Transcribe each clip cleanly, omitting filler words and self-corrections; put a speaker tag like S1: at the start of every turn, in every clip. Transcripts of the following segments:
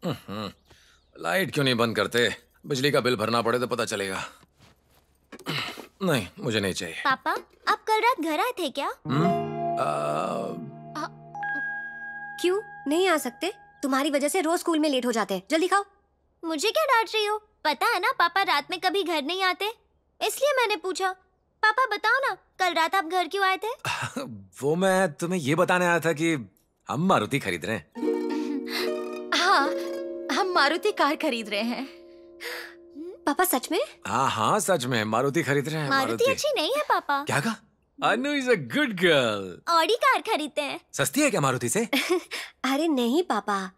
S1: Light क्यों नहीं बंद करते? बिजली का बिल भरना पड़े तो पता चलेगा। नहीं, मुझे नहीं चाहिए।
S2: पापा, आप कल रात घर आए थे क्या?
S3: क्यों नहीं आ सकते? तुम्हारी वजह से रोज स्कूल में लेट हो जाते हैं। जल्दी खाओ।
S2: मुझे क्या डांट रही हो? पता है ना पापा रात में कभी घर नहीं आते, इसलिए मैंने पूछा। पापा बताओ ना, कल रात आप घर क्यों आए थे?
S1: वो मैं तुम्हें ये बताने आया था कि हम मारुति खरीद रहे हैं।
S4: हाँ, हम मारुति कार खरीद रहे हैं।
S3: पापा सच में?
S1: हाँ सच में मारुति खरीद रहे हैं।
S2: मारुति अच्छी नहीं है पापा।
S1: क्या कहा? Anu is a good girl.
S2: Audi car खरीदते हैं।
S1: सस्ती है क्या मारुति से?
S3: अरे नहीं पापा,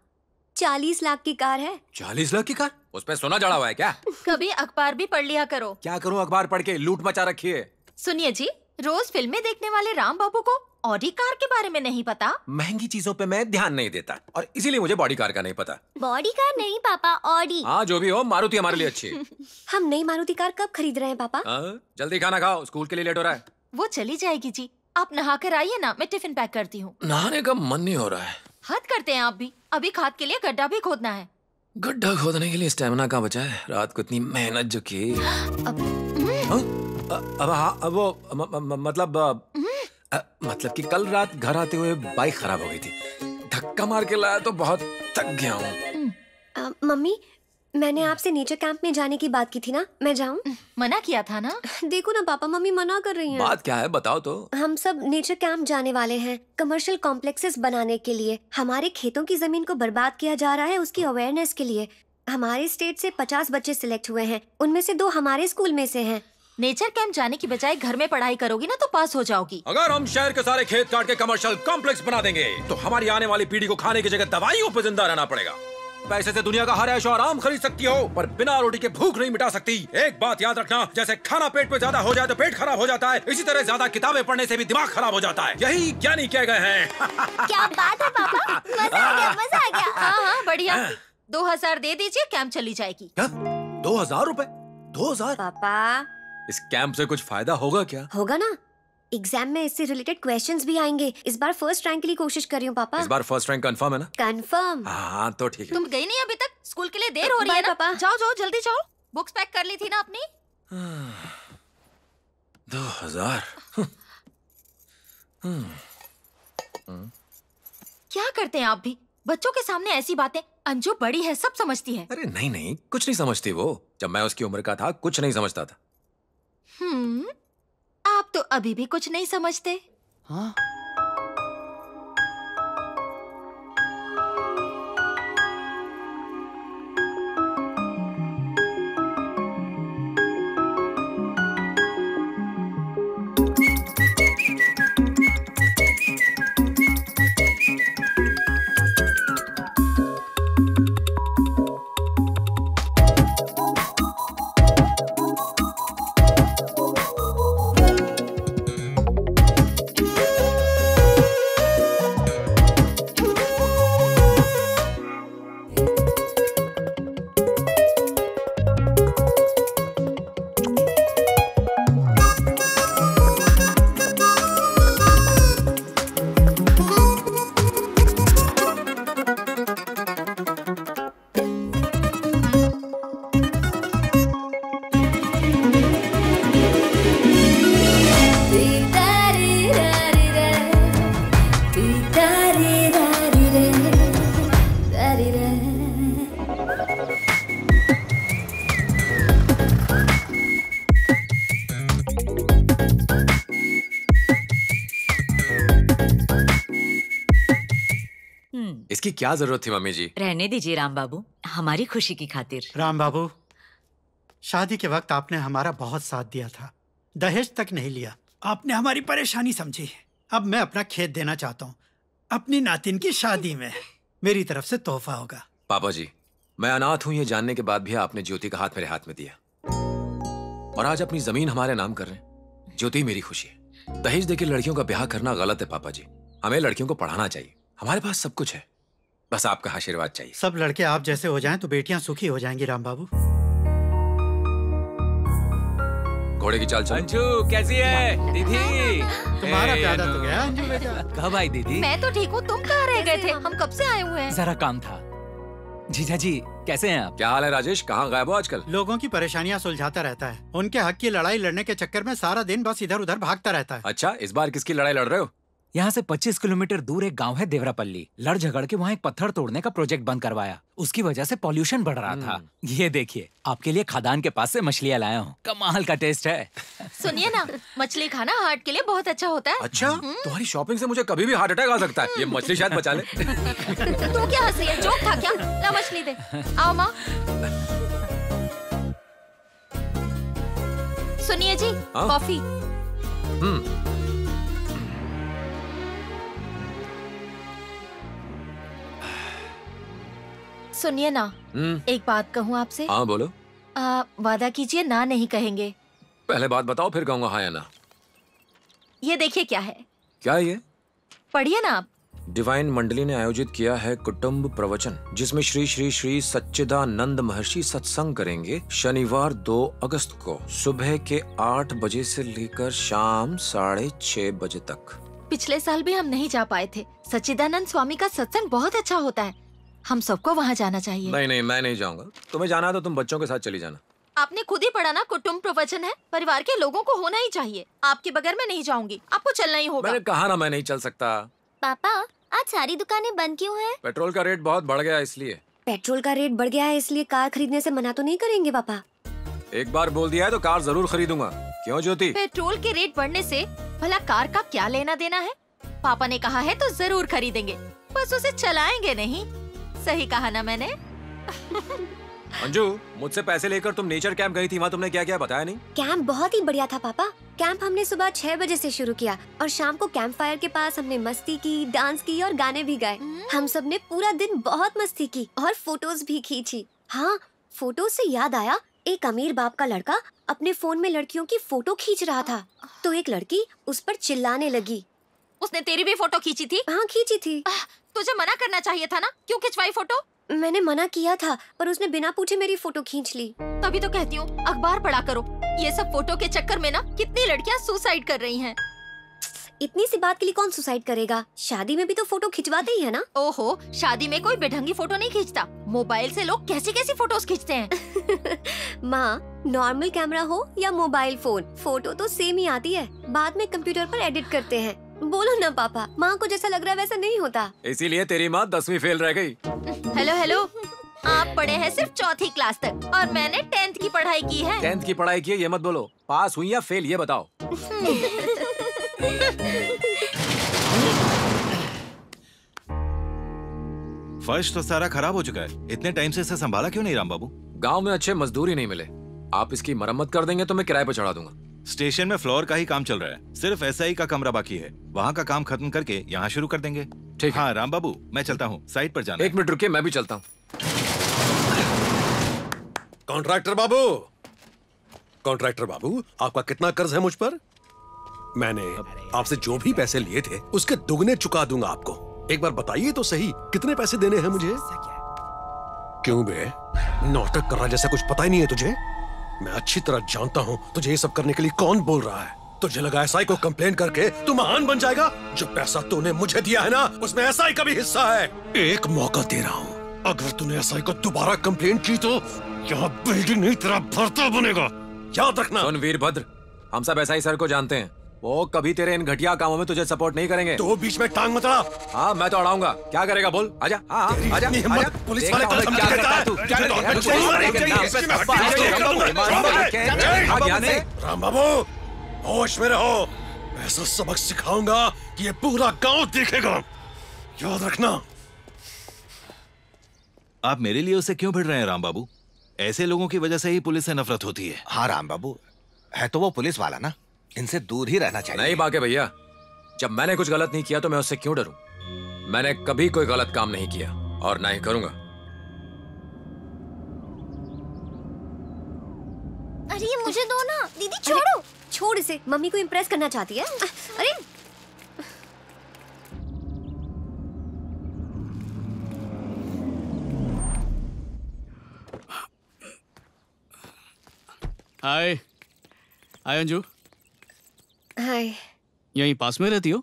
S3: 40 लाख की कार है।
S1: 40 लाख की कार? उस पे सोना जड़ा हुआ है क्या?
S4: कभी अखबार भी पढ़ लिया करो।
S1: क्या करूं अखबार पढ़ के? लूट मचा रखी है।
S4: सुनिए जी, रोज फिल्में देखने वाले राम बाबू को ऑडी कार के बारे में नहीं पता।
S1: महंगी चीजों पे मैं ध्यान नहीं देता और इसीलिए मुझे बॉडी कार का नहीं पता।
S2: बॉडी कार नहीं पापा, ऑडी।
S1: हाँ जो भी हो, मारुति हमारे लिए अच्छी है।
S3: हम नई मारुति कार कब खरीद रहे हैं पापा?
S1: जल्दी खाना खाओ, स्कूल के लिए लेट हो रहा है।
S4: वो चली जाएगी जी, आप नहा कर आइए ना, मैं टिफिन पैक करती हूँ।
S1: नहाने का मन नहीं हो रहा है।
S4: हद करते हैं आप भी। अभी खाद के लिए गड्ढा भी खोदना है।
S1: गड्ढा खोदने के लिए स्टेमिना कहाँ बचा है? रात को इतनी मेहनत जो की। अब वो मतलब कि कल रात घर आते हुए बाइक खराब हो गई थी। धक्का मार के लाया तो बहुत थक गया हूँ।
S3: मम्मी, मैंने आपसे नेचर कैंप में जाने की बात की थी ना, मैं जाऊं?
S4: मना किया था ना।
S3: देखो ना पापा, मम्मी मना कर रही हैं।
S1: बात क्या है बताओ तो।
S3: हम सब नेचर कैंप जाने वाले हैं, कमर्शियल कॉम्प्लेक्सेस बनाने के लिए। हमारे खेतों की जमीन को बर्बाद किया जा रहा है, उसकी अवेयरनेस के लिए। हमारे स्टेट से 50 बच्चे सिलेक्ट हुए हैं, उनमें से 2 हमारे स्कूल में से हैं।
S4: नेचर कैंप जाने की बजाय घर में पढ़ाई करोगी ना तो पास हो जाओगी।
S1: अगर हम शहर के सारे खेत काट के कमर्शियल कॉम्प्लेक्स बना देंगे तो हमारी आने वाली पीढ़ी को खाने की जगह दवाइयों पर जिंदा रहना पड़ेगा। पैसे से दुनिया का हर ऐशो आराम खरीद सकती हो, पर बिना रोटी के भूख नहीं मिटा सकती। एक बात याद रखना, जैसे खाना पेट पे ज्यादा हो जाए तो पेट खराब हो जाता है, इसी तरह ज्यादा किताबें पढ़ने से भी दिमाग खराब हो जाता है। यही ज्ञानी कह गए हैं।
S2: क्या बात है पापा, मजा आ गया, मजा आ गया।
S4: हाँ बढ़िया। 2000 दे दीजिए, कैंप चली जाएगी।
S1: क्या? 2000 रुपए? 2000?
S3: पापा,
S1: इस कैंप से कुछ फायदा होगा क्या?
S3: होगा ना, एग्जाम में इससे रिलेटेड क्वेश्चंस भी आएंगे। इस बार फर्स्ट रैंक के लिए कोशिश कर रही हूँ पापा।
S1: इस बार फर्स्ट रैंक कंफर्म है ना?
S3: कंफर्म।
S1: हाँ तो ठीक है।
S4: तुम गई नहीं अभी तक? स्कूल के लिए देर हो रही है ना।
S3: पापा।
S4: जाओ जाओ जल्दी जाओ। बुक्स पैक कर ली थी ना अपनी?
S1: 2000?
S4: क्या करते हैं आप भी? बच्चों के सामने ऐसी बातें। अंजू बड़ी है, सब समझती है।
S1: अरे नहीं नहीं, कुछ नहीं समझती वो। जब मैं उसकी उम्र का था कुछ नहीं समझता था।
S4: आप तो अभी भी कुछ नहीं समझते।
S5: हाँ?
S1: इसकी क्या जरूरत थी मम्मी जी?
S6: रहने दीजिए राम बाबू, हमारी खुशी की खातिर।
S5: राम बाबू, शादी के वक्त आपने हमारा बहुत साथ दिया था, दहेज तक नहीं लिया। आपने हमारी परेशानी समझी। अब मैं अपना खेत देना चाहता हूँ अपनी नातिन की शादी में। मेरी तरफ से तोहफा होगा।
S1: पापा जी, मैं अनाथ हूँ ये जानने के बाद भी आपने ज्योति का हाथ मेरे हाथ में दिया, और आज अपनी जमीन हमारे नाम कर रहे हैं। ज्योति मेरी खुशी है। दहेज देके लड़कियों का ब्याह करना गलत है पापा जी। हमें लड़कियों को पढ़ाना चाहिए। हमारे पास सब कुछ है, बस आपका आशीर्वाद चाहिए।
S5: सब लड़के आप जैसे हो जाएं तो बेटियां सुखी हो जाएंगी राम बाबू।
S1: घोड़े की चाल चलो।
S7: अंजू कैसी है दीदी?
S5: तुम्हारा प्यादा तो गया अंजू बेटा।
S7: कब आई दीदी?
S4: मैं तो ठीक हूँ, तुम कहाँ रह गए थे? हम कब से आए हुए हैं?
S7: जरा काम था। जीजा जी कैसे हैं आप?
S1: क्या हाल है राजेश? कहाँ गायब हो आजकल?
S5: लोगों की परेशानियां सुलझाता रहता है। उनके हक की लड़ाई लड़ने के चक्कर में सारा दिन बस इधर उधर भागता रहता है।
S1: अच्छा, इस बार किसकी लड़ाई लड़ रहे हो?
S7: यहाँ से 25 किलोमीटर दूर एक गांव है देवरापल्ली। लड़ झगड़ के वहाँ एक पत्थर तोड़ने का प्रोजेक्ट बंद करवाया। उसकी वजह से पॉल्यूशन बढ़ रहा था। ये देखिए, आपके लिए खदान के पास से मछलियाँ लाया हूँ। कमाल का टेस्ट है।
S4: सुनिए ना, मछली खाना हार्ट के लिए बहुत अच्छा होता है।
S1: अच्छा, तुम्हारी शॉपिंग से मुझे कभी भी हार्ट अटैक आ सकता है। ये मछली शायद बचा ले।
S4: तू क्या हंस रही है? जोक था क्या? ला मछली दे। आओ माँ। सुनिए जी,
S1: हाँ?
S4: कॉफी। सुनिए ना, एक बात कहूँ आपसे।
S1: हाँ बोलो।
S4: वादा कीजिए ना नहीं कहेंगे।
S1: पहले बात बताओ, फिर कहूँगा हाँ या ना।
S4: ये देखिए क्या है।
S1: क्या है ये?
S4: पढ़िए ना आप।
S1: डिवाइन मंडली ने आयोजित किया है कुटुंब प्रवचन, जिसमें श्री श्री श्री सच्चिदानंद महर्षि सत्संग करेंगे शनिवार 2 अगस्त को सुबह के 8 बजे से लेकर शाम 6:30 बजे तक।
S4: पिछले साल भी हम नहीं जा पाए थे। सच्चिदानंद स्वामी का सत्संग बहुत अच्छा होता है। हम सबको वहाँ जाना चाहिए।
S1: नहीं, मैं नहीं जाऊंगा। तुम्हें जाना है तो तुम बच्चों के साथ चली जाना।
S4: आपने खुद ही पढ़ा ना, कुटुंब प्रवचन है, परिवार के लोगों को होना ही चाहिए। आपके बगैर मैं नहीं जाऊंगी, आपको चलना ही होगा।
S1: मैंने कहा ना मैं नहीं चल सकता।
S2: पापा, आज सारी दुकानें बंद क्यों हैं?
S1: पेट्रोल का रेट बहुत बढ़ गया इसलिए।
S3: पेट्रोल का रेट बढ़ गया है इसलिए कार खरीदने से मना तो नहीं करेंगे पापा?
S1: एक बार बोल दिया है तो कार जरूर खरीदूंगा। क्यों ज्योति?
S4: पेट्रोल के रेट बढ़ने से भला कार का क्या लेना देना है? पापा ने कहा है तो जरूर खरीदेंगे, बस उसे चलाएंगे नहीं। सही कहा ना मैंने?
S1: अंजू, मुझसे पैसे लेकर तुम नेचर कैंप गई थी, वहाँ तुमने क्या क्या बताया नहीं?
S3: कैंप बहुत ही बढ़िया था पापा। कैंप हमने सुबह 6 बजे से शुरू किया और शाम को कैंप फायर के पास हमने मस्ती की, डांस की और गाने भी गाए। हम सब ने पूरा दिन बहुत मस्ती की और फोटोज भी खींची। हाँ, फोटोज से याद आया, एक अमीर बाप का लड़का अपने फोन में लड़कियों की फोटो खींच रहा था तो एक लड़की उस पर चिल्लाने लगी।
S4: उसने तेरी भी फोटो खींची थी?
S3: हाँ, खींची थी।
S4: तुझे मना करना चाहिए था ना, क्यों खिंचवाई फोटो?
S3: मैंने मना किया था पर उसने बिना पूछे मेरी फोटो खींच ली।
S4: तभी तो कहती हूँ अखबार पढ़ा करो। ये सब फोटो के चक्कर में ना कितनी लड़कियाँ सुसाइड कर रही हैं।
S3: इतनी सी बात के लिए कौन सुसाइड करेगा? शादी में भी तो फोटो खिंचवाते ही है ना।
S4: ओहो, शादी में कोई बेढंगी फोटो नहीं खींचता। मोबाइल से लोग कैसी कैसी फोटोज खींचते हैं।
S3: माँ, नॉर्मल कैमरा हो या मोबाइल फोन, फोटो तो सेम ही आती है। बाद में कंप्यूटर पर एडिट करते हैं। बोलो ना पापा, माँ को जैसा लग रहा है वैसा नहीं होता।
S1: इसीलिए तेरी माँ 10वीं फेल रह गई।
S4: हेलो, आप पढ़े हैं सिर्फ 4th क्लास तक और मैंने 10th की पढ़ाई की है।
S1: 10th की पढ़ाई की है ये मत बोलो, पास हुई या फेल ये बताओ।
S8: फर्श तो सारा खराब हो चुका है। इतने टाइम से इसे संभाला क्यों नहीं राम बाबू?
S1: गांव में अच्छे मजदूर ही नहीं मिले। आप इसकी मरम्मत कर देंगे तो मैं किराए पर चढ़ा दूंगा।
S8: स्टेशन में फ्लोर का ही काम चल रहा है, सिर्फ एसआई का कमरा बाकी है। वहाँ का काम खत्म करके यहाँ शुरू कर देंगे।
S1: ठीक है।
S8: हाँ राम बाबू, मैं चलता हूँ, साइट पर जाना।
S1: 1 मिनट रुकिए, मैं भी चलता हूँ।
S9: कॉन्ट्रैक्टर बाबू, आपका कितना कर्ज है मुझ पर? मैंने आपसे जो भी पैसे लिए थे उसके दुगने चुका दूंगा आपको। एक बार बताइए तो सही, कितने पैसे देने हैं मुझे? क्यों बे, नाटक कर रहा जैसा कुछ पता ही नहीं है तुझे? मैं अच्छी तरह जानता हूँ तुझे ये सब करने के लिए कौन बोल रहा है। तुझे लगा एसआई को कंप्लेन करके तू महान बन जाएगा? जो पैसा तूने मुझे दिया है ना, उसमें एसआई का भी हिस्सा है। एक मौका दे रहा हूँ, अगर तूने एसआई को दोबारा कंप्लेन की तो यहाँ बिल्डिंग नहीं तेरा भरता बनेगा, याद रखना।
S1: सुन वीरभद्र, हम सब एसआई सर को जानते हैं, वो कभी तेरे इन घटिया कामों में तुझे सपोर्ट नहीं करेंगे।
S9: तो बीच में टांग मत अड़ा।
S1: हाँ, मैं तो अड़ाऊंगा। क्या करेगा बोल? आजा, हाँ, आजा, आजा।
S9: पुलिस वाले क्या करता है तू? राम बाबू, होश में रहो। ऐसा सबक सिखाऊंगा कि ये पूरा गांव देखेगा, याद रखना।
S8: आप मेरे लिए उसे क्यों भिड़ रहे हैं राम बाबू? ऐसे लोगों की वजह से ही पुलिस से नफरत होती है।
S10: हाँ राम बाबू, है तो वो पुलिस वाला ना, इनसे दूर ही रहना चाहिए।
S1: नहीं बाके भैया, जब मैंने कुछ गलत नहीं किया तो मैं उससे क्यों डरूं? मैंने कभी कोई गलत काम नहीं किया और ना ही करूंगा।
S2: अरे ये मुझे दो ना। दीदी छोड़ो।
S3: छोड़ इसे, मम्मी को इम्प्रेस करना चाहती है। अरे
S11: हाय। हाय अंजू।
S3: हाय।
S11: यहीं पास में रहती हो?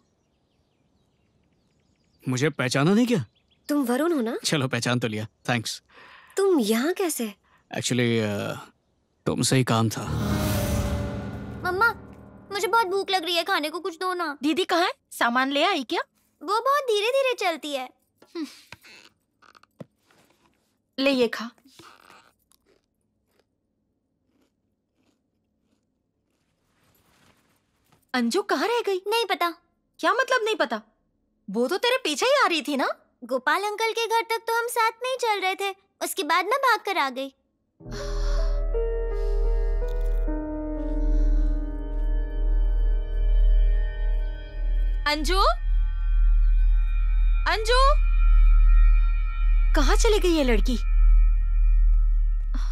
S11: मुझे पहचाना नहीं क्या?
S3: तुम वरुण हो ना?
S11: चलो पहचान तो लिया, थैंक्स।
S3: तुम यहाँ कैसे?
S11: एक्चुअली तुमसे ही काम था।
S2: मम्मा, मुझे बहुत भूख लग रही है, खाने को कुछ दो ना।
S4: दीदी कहाँ है? सामान ले आई क्या?
S2: वो बहुत धीरे धीरे चलती है।
S4: ले ये खा। अंजू कहाँ रह गई?
S2: नहीं पता।
S4: क्या मतलब नहीं पता? वो तो तेरे पीछे ही आ रही थी ना।
S2: गोपाल अंकल के घर तक तो हम साथ में ही चल रहे थे, उसके बाद मैं भाग कर आ गई।
S4: अंजू, अंजू, कहाँ चली गई ये लड़की?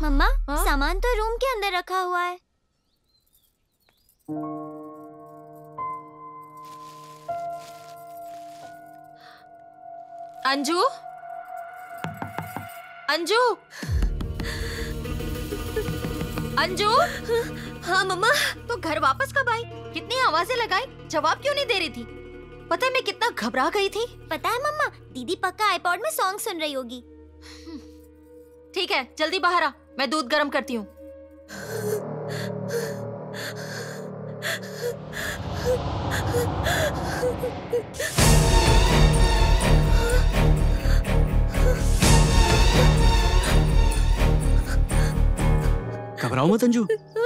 S2: मम्मा, सामान तो रूम के अंदर रखा हुआ है।
S4: अंजू, अंजू, अंजू।
S3: हाँ मम्मा।
S4: तो घर वापस कब आई? कितनी आवाजें लगाई, जवाब क्यों नहीं दे रही थी? पता है मैं कितना घबरा गई थी।
S2: पता है मम्मा, दीदी पक्का आईपॉड में सॉन्ग सुन रही होगी।
S4: ठीक है, जल्दी बाहर आ, मैं दूध गर्म करती हूँ।
S11: घबराओ मत अंजू,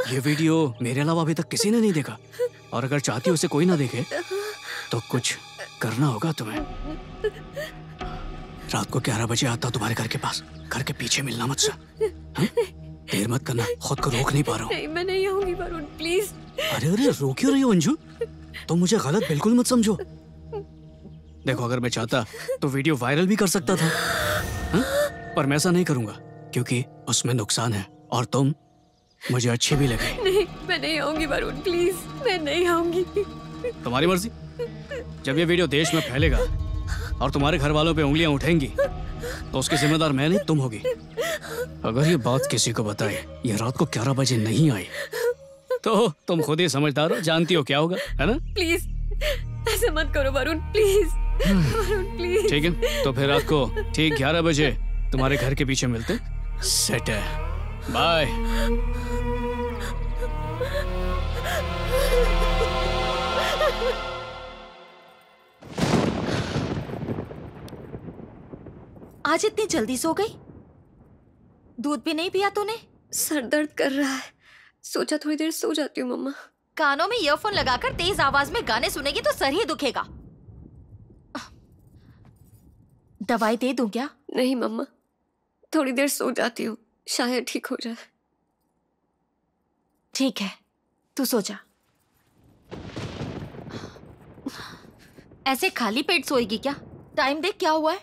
S11: ये वीडियो मेरे अलावा अभी तक किसी ने नहीं देखा, और अगर चाहती हो उसे कोई ना देखे तो कुछ करना होगा तुम्हें। रात को 11 बजे आता हूँ तुम्हारे घर के पास, घर के पीछे मिलना मुझसे। देर मत करना, खुद को रोक नहीं पा रहा हूँ।
S3: नहीं, मैं नहीं आऊंगी वरुण, प्लीज।
S11: अरे अरे, रो क्यों रही हो अंजू? तुम मुझे गलत बिल्कुल मत समझो। देखो, अगर मैं चाहता तो वीडियो वायरल भी कर सकता था, पर मैं ऐसा नहीं करूंगा क्योंकि उसमें नुकसान है और तुम मुझे अच्छी भी लगे।
S3: नहीं, मैं नहीं आऊंगी वरुण, प्लीज, मैं नहीं आऊंगी।
S11: तुम्हारी मर्जी। जब ये वीडियो देश में फैलेगा और तुम्हारे घर वालों पे उंगलियां उठेंगी तो उसकी जिम्मेदार मैं नहीं, तुम होगी। अगर ये बात किसी को बताए ये रात को 11 बजे नहीं आई तो तुम खुद ही समझदार हो, जानती हो क्या होगा, है ना?
S3: प्लीज ऐसे मत करो वरुण, प्लीज। वरुण प्लीज।
S11: ठीक है, तो फिर रात को ठीक 11 बजे तुम्हारे घर के पीछे मिलते। सेट है, बाय।
S4: आज इतनी जल्दी सो गई? दूध भी नहीं पिया तूने?
S3: सर दर्द कर रहा है, सोचा थोड़ी देर सो जाती हूँ मम्मा।
S4: कानों में ईयरफोन लगाकर तेज आवाज में गाने सुनेगी तो सर ही दुखेगा। दवाई दे दूं क्या?
S3: नहीं मम्मा, थोड़ी देर सो जाती हूँ, शायद ठीक हो जाए।
S4: ठीक है, तू सो जा। ऐसे खाली पेट सोएगी क्या? टाइम देख क्या हुआ है।